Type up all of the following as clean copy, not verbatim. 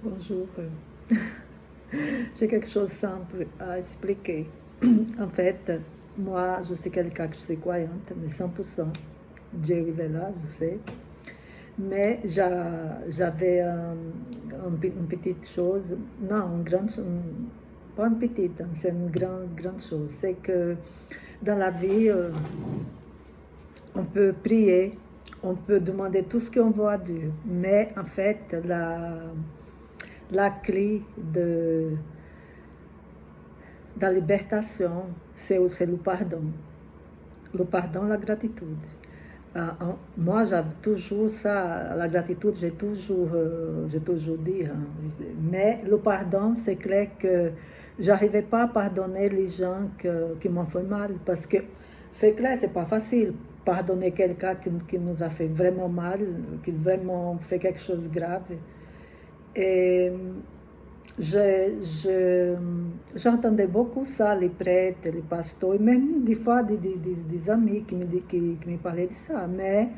Bonjour. J'ai quelque chose de simple à expliquer. En fait, moi, je suis quelqu'un que je suis croyante, mais 100%. Dieu, il est là, je sais. Mais j'avais une petite chose, non, pas une petite, hein, c'est une grande chose. C'est que dans la vie, on peut prier, on peut demander tout ce qu'on veut à Dieu, mais en fait, la clé de la libertação, c'est le pardon. Le pardon, la gratitude. Moi, j'avais toujours ça, la gratitude, j'ai toujours dit. Hein. Mais le pardon, c'est clair que j'arrivais pas à pardonner les gens qui m'ont fait mal. Parce que c'est clair, c'est pas facile pardonner quelqu'un qui nous a fait vraiment mal, qui vraiment fait quelque chose de grave. Et j'entendais beaucoup ça, les prêtres, les pasteurs, et même des fois des amis qui me parlaient de ça. Mais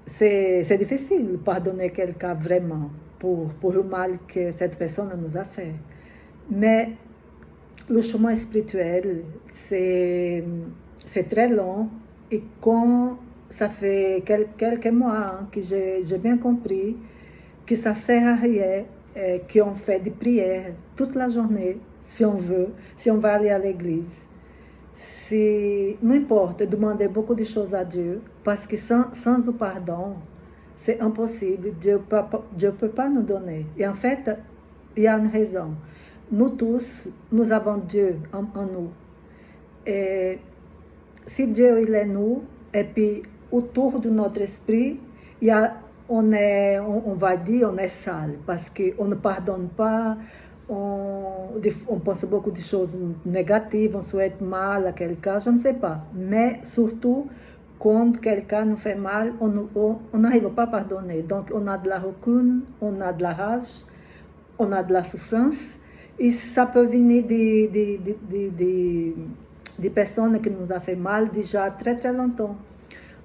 c'est difficile de pardonner quelqu'un vraiment pour le mal que cette personne nous a fait. Mais le chemin spirituel, c'est très long, et quand ça fait quelques mois que j'ai bien compris que ça sert à rien, qu'on fait des prières toute la journée, si on veut, si on va aller à l'église. Não importa, demander beaucoup de choses à Dieu, parce que sans o pardon, c'est impossible, Dieu peut pas nous donner. Et en fait, il y a une raison. Nous tous, nous avons Dieu en nous. Et si Dieu il est nous, et puis autour de notre esprit, il y a on va dire, on est sale, parce qu'on ne pardonne pas, on pense beaucoup de choses négatives, on souhaite mal à quelqu'un, je ne sais pas. Mais surtout, quand quelqu'un nous fait mal, on n'arrive pas à pardonner. Donc, on a de la rancune, on a de la rage, on a de la souffrance, et ça peut venir des personnes qui nous ont fait mal déjà très très longtemps.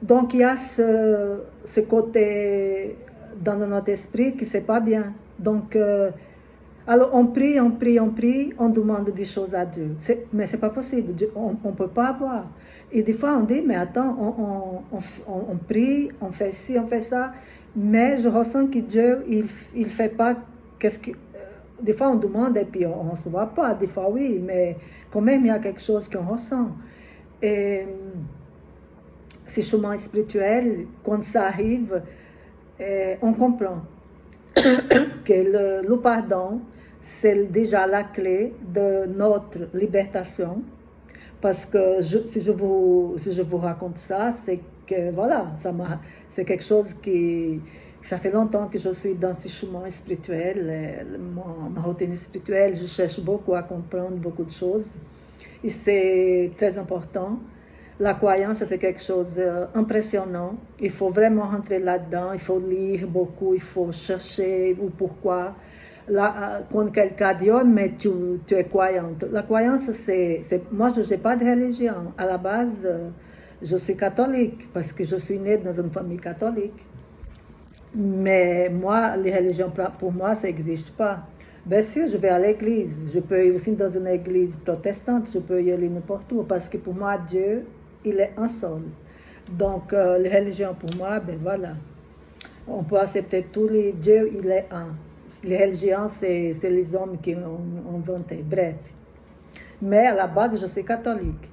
Donc, il y a ce côté dans notre esprit qui c'est pas bien. Donc, alors on prie, on demande des choses à Dieu. Mais c'est pas possible, on peut pas avoir. Et des fois, on dit, mais attends, on prie, on fait ci, on fait ça, mais je ressens que Dieu, il fait pas qu'est-ce que... Des fois, on demande et puis on ne reçoit pas. Des fois, oui, mais quand même, il y a quelque chose qu'on ressent. Et ce chemin spirituel, quand ça arrive, on comprend que le pardon, c'est déjà la clé de notre libertation. Parce que si je vous raconte ça, c'est que voilà, c'est quelque chose qui... Ça fait longtemps que je suis dans ce chemin spirituel, ma routine spirituelle, je cherche beaucoup à comprendre beaucoup de choses. Et c'est très important. La croyance, c'est quelque chose d'impressionnant. Il faut vraiment rentrer là-dedans, il faut lire beaucoup, il faut chercher ou pourquoi. Là, quand quelqu'un dit, oh, mais tu es croyante. La croyance, moi, je n'ai pas de religion. À la base, je suis catholique parce que je suis née dans une famille catholique. Mais moi, les religions, pour moi, ça n'existe pas. Bien sûr, je vais à l'église. Je peux ir aussi dans une église protestante. Je peux y aller n'importe où. Parce que pour moi, Dieu, il est un seul. Donc, les religions, pour moi, ben voilà. On peut accepter tous les dieux, il est un. Les religions, c'est les hommes qui ont inventé. Bref. Mais à la base, je suis catholique.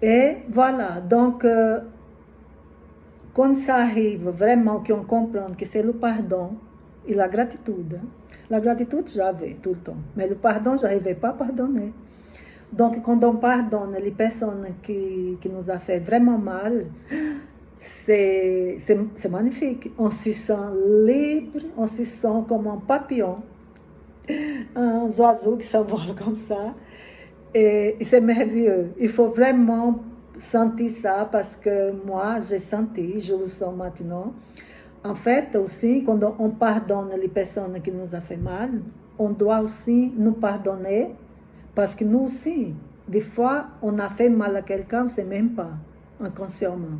Et voilà. Donc, quand ça arrive, vraiment qu'on comprend que c'est le pardon et la gratitude. La gratitude, j'avais tout le temps. Mais le pardon, je n'arrivais pas à pardonner. Donc, quand on pardonne les personnes qui nous ont fait vraiment mal, c'est magnifique. On se sent libre, on se sent comme un papillon, un oiseau qui s'envole comme ça. Et c'est merveilleux. Il faut vraiment sentir ça parce que moi, j'ai senti, je le sens maintenant. En fait, aussi, quand on pardonne les personnes qui nous ont fait mal, on doit aussi nous pardonner parce que nous aussi, des fois, on a fait mal à quelqu'un, on ne sait même pas, inconsciemment.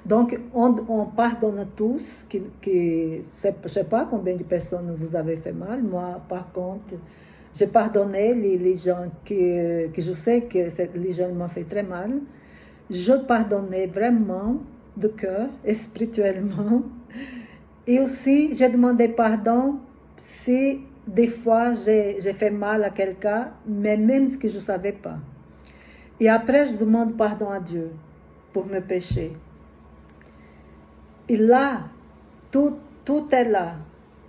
Donc, on pardonne tous, je ne sais pas combien de personnes vous avez fait mal. Moi, par contre, j'ai pardonné les gens que je sais que les gens m'ont fait très mal. Je pardonnais vraiment de cœur et spirituellement. Et aussi, j'ai demandé pardon si des fois j'ai fait mal à quelqu'un, mais même ce que je ne savais pas. Et après, je demande pardon à Dieu pour mes péchés. Et là, tout est là,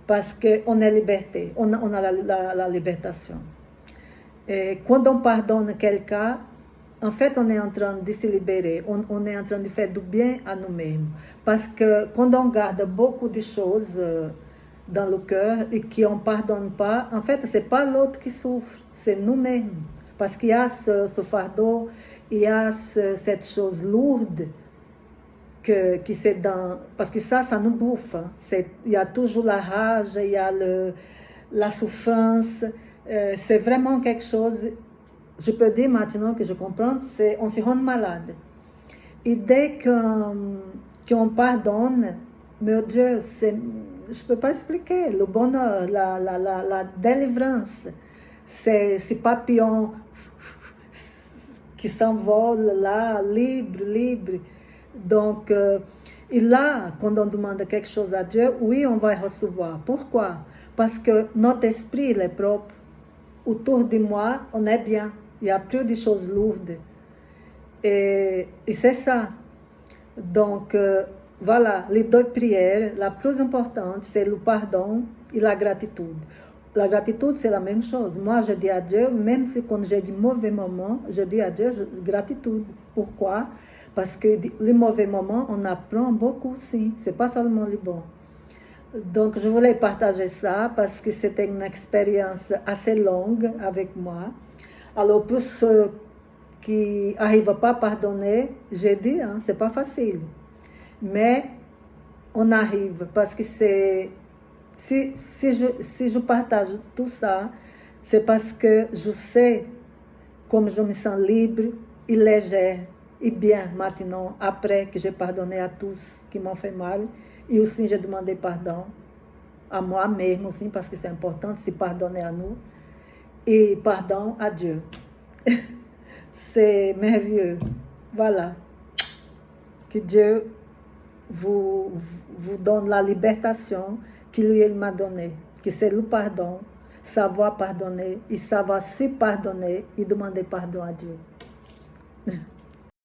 parce qu'on est liberté, on a la libération. Et quand on pardonne quelqu'un, en fait, on est en train de se libérer, on est en train de faire du bien à nous-mêmes. Parce que quand on garde beaucoup de choses dans le cœur et qu'on ne pardonne pas, en fait, ce n'est pas l'autre qui souffre, c'est nous-mêmes. Parce qu'il y a ce fardeau, il y a cette chose lourde qui c'est dans... Parce que ça nous bouffe. Il y a toujours la rage, il y a la souffrance. C'est vraiment quelque chose... Je peux dire maintenant que je comprends, on se rend malade. Et dès qu'on pardonne, meu Dieu, je ne peux pas expliquer, le bonheur, la délivrance, ces papillons qui s'envolent là, libre. Donc, et là, quand on demande quelque chose à Dieu, oui, on va recevoir. Pourquoi? Parce que notre esprit il est propre. Autour de moi, on est bien. Il n'y a plus de choses lourdes. Et c'est ça. Donc, voilà, les deux prières, la plus importante, c'est le pardon et la gratitude. La gratitude, c'est la même chose. Moi, je dis à Dieu, même si quand j'ai des mauvais moments, je dis à Dieu, gratitude. Pourquoi? Parce que les mauvais moments, on apprend beaucoup aussi. Ce n'est pas seulement les bons. Donc, je voulais partager ça parce que c'était une expérience assez longue avec moi. Alors, pour ceux qui n'arrivent pas à pardonner, j'ai dit, hein, c'est pas facile. Mais on arrive parce que si je partage tout ça, c'est parce que je sais comme je me sens libre et légère et bien maintenant, après que j'ai pardonné à tous qui m'ont fait mal. Et aussi, j'ai demandé pardon à moi-même aussi, parce que c'est important de se pardonner à nous. Et pardon à Dieu. C'est merveilleux. Voilà. Que Dieu vous donne la libération que lui il m'a donnée. Que c'est le pardon, savoir pardonner et savoir se pardonner et demander pardon à Dieu.